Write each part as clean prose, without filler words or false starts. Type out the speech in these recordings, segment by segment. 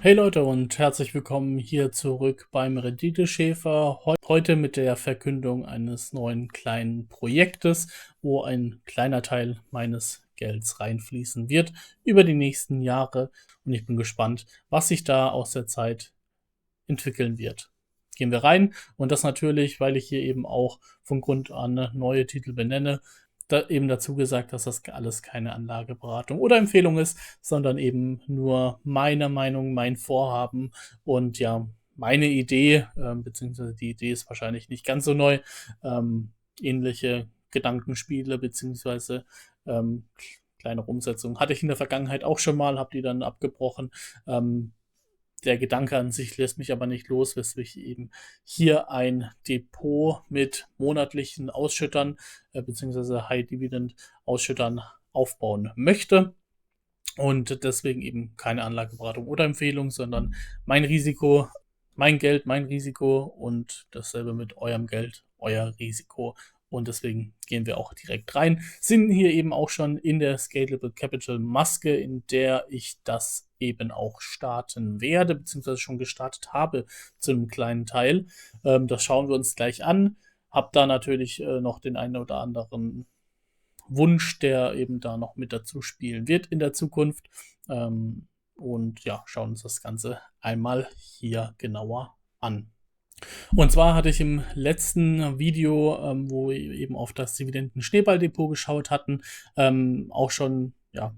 Hey Leute und herzlich willkommen hier zurück beim Renditeschäfer. Heute mit der Verkündung eines neuen kleinen Projektes, wo ein kleiner Teil meines Gelds reinfließen wird über die nächsten Jahre. Und ich bin gespannt, was sich da aus der Zeit entwickeln wird. Gehen wir rein und das natürlich, weil ich hier eben auch von Grund an neue Titel benenne, da eben dazu gesagt, dass das alles keine Anlageberatung oder Empfehlung ist, sondern eben nur meine Meinung, mein Vorhaben und ja, meine Idee, beziehungsweise die Idee ist wahrscheinlich nicht ganz so neu, ähnliche Gedankenspiele beziehungsweise kleinere Umsetzungen hatte ich in der Vergangenheit auch schon mal, habe die dann abgebrochen. Der Gedanke an sich lässt mich aber nicht los, weswegen ich eben hier ein Depot mit monatlichen Ausschüttern beziehungsweise High-Dividend-Ausschüttern aufbauen möchte. Und deswegen eben keine Anlageberatung oder Empfehlung, sondern mein Risiko, mein Geld, mein Risiko und dasselbe mit eurem Geld, euer Risiko. Und deswegen gehen wir auch direkt rein. Sind hier eben auch schon in der Scalable Capital Maske, in der ich das eben auch starten werde, beziehungsweise schon gestartet habe zu einem kleinen Teil. Das schauen wir uns gleich an. Hab da natürlich noch den einen oder anderen Wunsch, der eben da noch mit dazu spielen wird in der Zukunft. Und ja, schauen uns das Ganze einmal hier genauer an. Und zwar hatte ich im letzten Video, wo wir eben auf das Dividenden-Schneeball-Depot geschaut hatten, auch schon, ja,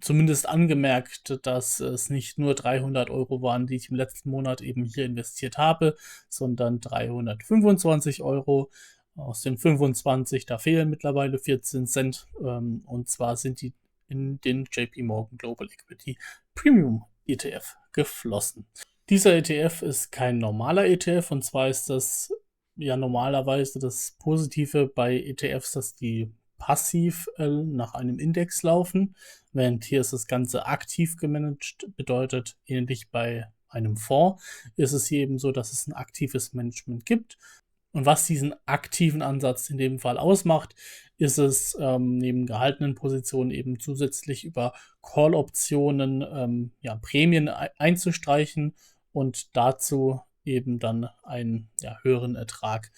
zumindest angemerkt, dass es nicht nur 300 € waren, die ich im letzten Monat eben hier investiert habe, sondern 325 €. Aus den 25, da fehlen mittlerweile 14 Cent. Und zwar sind die in den JP Morgan Global Equity Premium ETF geflossen. Dieser ETF ist kein normaler ETF, und zwar ist das ja normalerweise das Positive bei ETFs, dass die passiv nach einem Index laufen, während hier ist das Ganze aktiv gemanagt, bedeutet ähnlich bei einem Fonds ist es hier eben so, dass es ein aktives Management gibt. Und was diesen aktiven Ansatz in dem Fall ausmacht, ist es, neben gehaltenen Positionen eben zusätzlich über Call-Optionen ja, Prämien einzustreichen und dazu eben dann einen ja, höheren Ertrag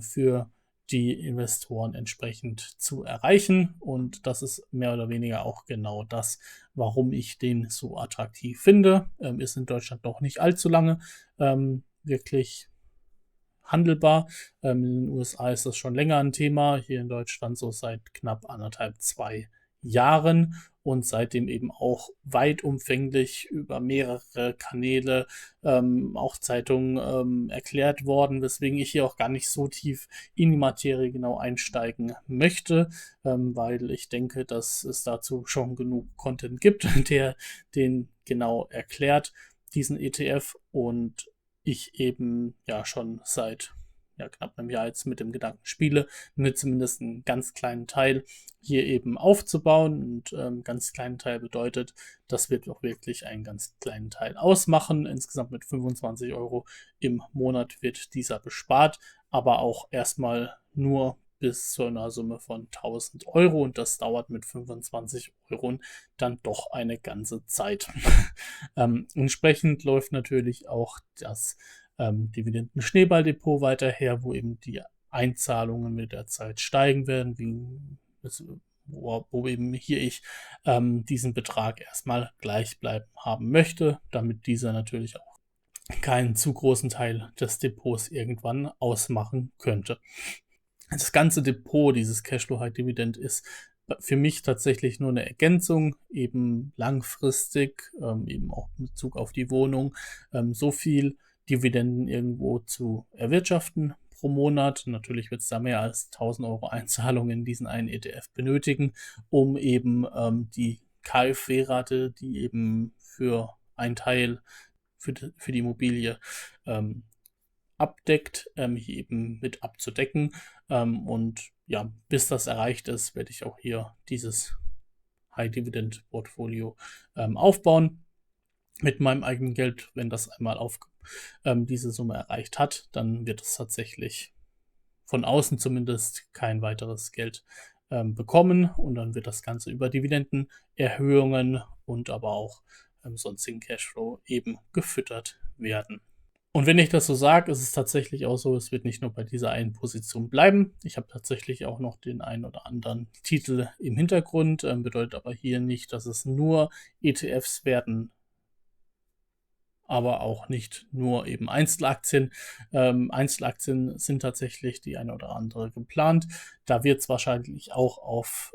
für die Investoren entsprechend zu erreichen. Und das ist mehr oder weniger auch genau das, warum ich den so attraktiv finde. Ist in Deutschland noch nicht allzu lange wirklich handelbar. In den USA ist das schon länger ein Thema, hier in Deutschland so seit knapp 1,5, 2 Jahren und seitdem eben auch weit umfänglich über mehrere Kanäle, auch Zeitungen, erklärt worden, weswegen ich hier auch gar nicht so tief in die Materie genau einsteigen möchte, weil ich denke, dass es dazu schon genug Content gibt, der den genau erklärt, diesen ETF, und ich eben ja schon seit ja, knapp einem Jahr jetzt mit dem Gedanken spiele, mir zumindest einen ganz kleinen Teil hier eben aufzubauen. Und ganz kleinen Teil bedeutet, das wird auch wirklich einen ganz kleinen Teil ausmachen. Insgesamt mit 25 € im Monat wird dieser bespart, aber auch erstmal nur bis zu einer Summe von 1.000 € und das dauert mit 25 € dann doch eine ganze Zeit. Entsprechend läuft natürlich auch das Dividenden-Schneeball-Depot weiter her, wo eben die Einzahlungen mit der Zeit steigen werden, wo eben hier ich diesen Betrag erstmal gleich bleiben haben möchte, damit dieser natürlich auch keinen zu großen Teil des Depots irgendwann ausmachen könnte. Das ganze Depot, dieses Cashflow High Dividend, ist für mich tatsächlich nur eine Ergänzung, eben langfristig, eben auch in Bezug auf die Wohnung, so viel Dividenden irgendwo zu erwirtschaften pro Monat. Natürlich wird es da mehr als 1.000 € Einzahlungen in diesen einen ETF benötigen, um eben die KfW-Rate, die eben für einen Teil für die Immobilie abdeckt, hier eben mit abzudecken. Und ja, bis das erreicht ist, werde ich auch hier dieses High-Dividend-Portfolio aufbauen mit meinem eigenen Geld. Wenn das einmal diese Summe erreicht hat, dann wird es tatsächlich von außen zumindest kein weiteres Geld bekommen, und dann wird das Ganze über Dividendenerhöhungen und aber auch sonstigen Cashflow eben gefüttert werden. Und wenn ich das so sage, ist es tatsächlich auch so, es wird nicht nur bei dieser einen Position bleiben. Ich habe tatsächlich auch noch den einen oder anderen Titel im Hintergrund, bedeutet aber hier nicht, dass es nur ETFs werden, aber auch nicht nur eben Einzelaktien. Einzelaktien sind tatsächlich die eine oder andere geplant. Da wird es wahrscheinlich auch auf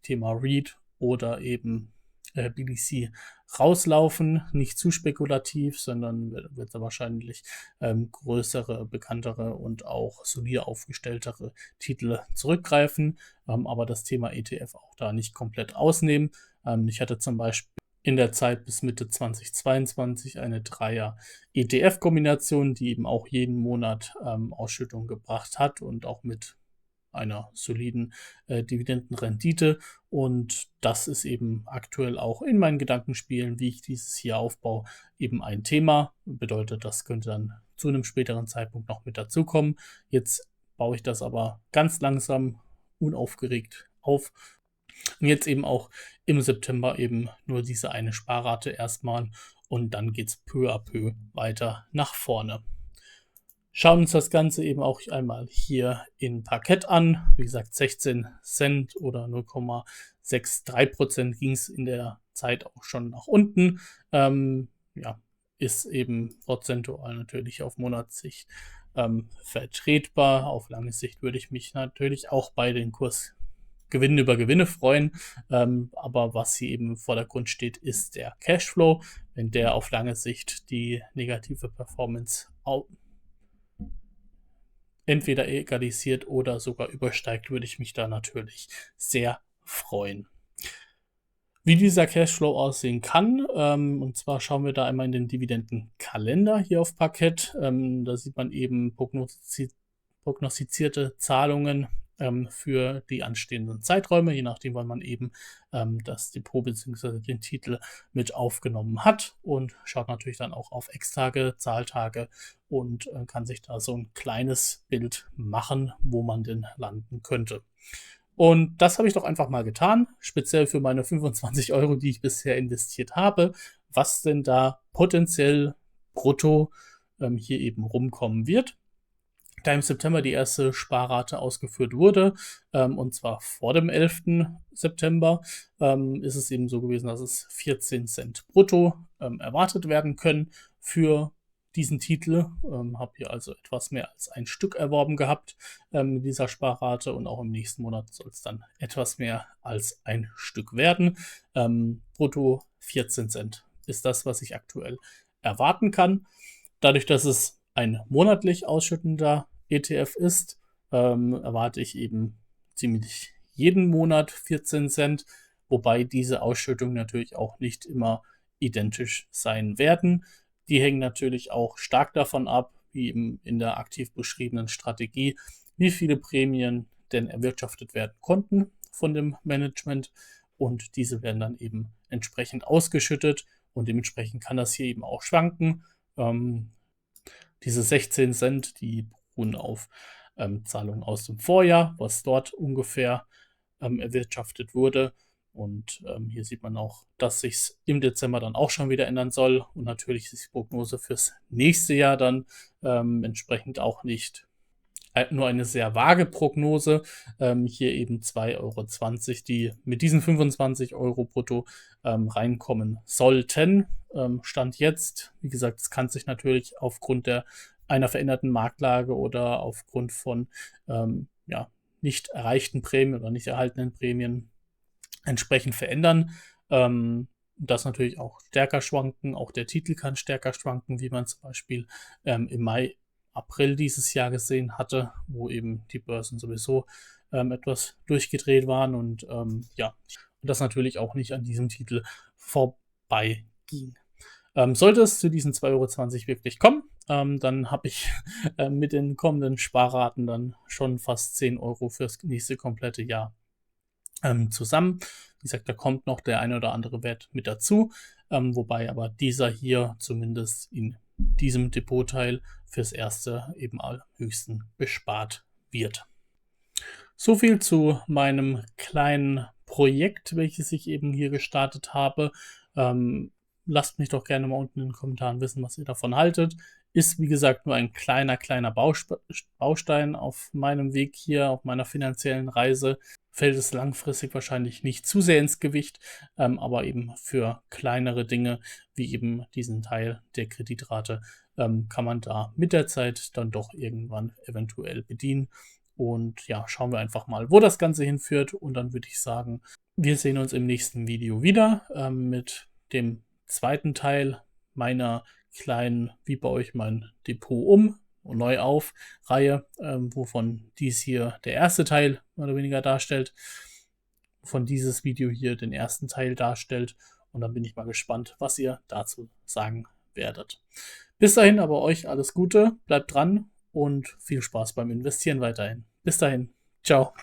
Thema REIT oder eben BDC rauslaufen. Nicht zu spekulativ, sondern wird da wahrscheinlich größere, bekanntere und auch solide aufgestelltere Titel zurückgreifen. Aber das Thema ETF auch da nicht komplett ausnehmen. Ich hatte zum Beispiel in der Zeit bis Mitte 2022 eine Dreier-ETF-Kombination, die eben auch jeden Monat Ausschüttung gebracht hat und auch mit einer soliden Dividendenrendite. Und das ist eben aktuell auch in meinen Gedankenspielen, wie ich dieses hier aufbaue, eben ein Thema. Bedeutet, das könnte dann zu einem späteren Zeitpunkt noch mit dazukommen. Jetzt baue ich das aber ganz langsam, unaufgeregt auf. Und jetzt eben auch im September eben nur diese eine Sparrate erstmal und dann geht es peu à peu weiter nach vorne. Schauen uns das Ganze eben auch einmal hier in Parkett an. Wie gesagt, 16 Cent oder 0,63% ging es in der Zeit auch schon nach unten. Ja, ist eben prozentual natürlich auf Monatssicht vertretbar. Auf lange Sicht würde ich mich natürlich auch bei den Kursgewinnen über Gewinne freuen. Aber was hier eben im Vordergrund steht, ist der Cashflow. Wenn der auf lange Sicht die negative Performance entweder egalisiert oder sogar übersteigt, würde ich mich da natürlich sehr freuen. Wie dieser Cashflow aussehen kann, und zwar schauen wir da einmal in den Dividendenkalender hier auf Parkett. Da sieht man eben prognostizierte Zahlungen für die anstehenden Zeiträume, je nachdem, wann man eben das Depot bzw. den Titel mit aufgenommen hat, und schaut natürlich dann auch auf Ex-Tage, Zahltage und kann sich da so ein kleines Bild machen, wo man denn landen könnte. Und das habe ich doch einfach mal getan, speziell für meine 25 Euro, die ich bisher investiert habe, was denn da potenziell brutto hier eben rumkommen wird. Da im September die erste Sparrate ausgeführt wurde, und zwar vor dem 11. September, ist es eben so gewesen, dass es 14 Cent brutto erwartet werden können für diesen Titel. Habe hier also etwas mehr als ein Stück erworben gehabt mit dieser Sparrate, und auch im nächsten Monat soll es dann etwas mehr als ein Stück werden. Brutto 14 Cent ist das, was ich aktuell erwarten kann. Dadurch, dass es ein monatlich ausschüttender ETF ist, erwarte ich eben ziemlich jeden Monat 14 Cent, wobei diese Ausschüttungen natürlich auch nicht immer identisch sein werden. Die hängen natürlich auch stark davon ab, wie eben in der aktiv beschriebenen Strategie, wie viele Prämien denn erwirtschaftet werden konnten von dem Management, und diese werden dann eben entsprechend ausgeschüttet, und dementsprechend kann das hier eben auch schwanken. Diese 16 Cent, die beruhen auf Zahlungen aus dem Vorjahr, was dort ungefähr erwirtschaftet wurde. Und hier sieht man auch, dass sich im Dezember dann auch schon wieder ändern soll. Und natürlich ist die Prognose fürs nächste Jahr dann entsprechend auch nicht nur eine sehr vage Prognose. Hier eben 2,20 Euro, die mit diesen 25 Euro brutto reinkommen sollten. Stand jetzt, wie gesagt, es kann sich natürlich aufgrund einer veränderten Marktlage oder aufgrund von nicht erreichten Prämien oder nicht erhaltenen Prämien entsprechend verändern. Das natürlich auch stärker schwanken. Auch der Titel kann stärker schwanken, wie man zum Beispiel im Mai, April dieses Jahr gesehen hatte, wo eben die Börsen sowieso etwas durchgedreht waren, und das natürlich auch nicht an diesem Titel vorbeiging. Sollte es zu diesen 2,20 Euro wirklich kommen, dann habe ich mit den kommenden Sparraten dann schon fast 10 Euro fürs nächste komplette Jahr zusammen. Wie gesagt, da kommt noch der eine oder andere Wert mit dazu, wobei aber dieser hier zumindest in diesem Depotteil fürs Erste eben am höchsten bespart wird. So viel zu meinem kleinen Projekt, welches ich eben hier gestartet habe. lasst mich doch gerne mal unten in den Kommentaren wissen, was ihr davon haltet. Ist, wie gesagt, nur ein kleiner Baustein auf meinem Weg hier, auf meiner finanziellen Reise. Fällt es langfristig wahrscheinlich nicht zu sehr ins Gewicht, aber eben für kleinere Dinge, wie eben diesen Teil der Kreditrate, kann man da mit der Zeit dann doch irgendwann eventuell bedienen. Und ja, schauen wir einfach mal, wo das Ganze hinführt. Und dann würde ich sagen, wir sehen uns im nächsten Video wieder mit dem zweiten Teil meiner kleinen Wie baue ich mein Depot um und neu auf Reihe, wovon dies hier der erste Teil mehr oder weniger darstellt, von dieses Video hier den ersten Teil darstellt. Und dann bin ich mal gespannt, was ihr dazu sagen werdet. Bis dahin aber euch alles Gute, bleibt dran und viel Spaß beim Investieren weiterhin. Bis dahin, ciao.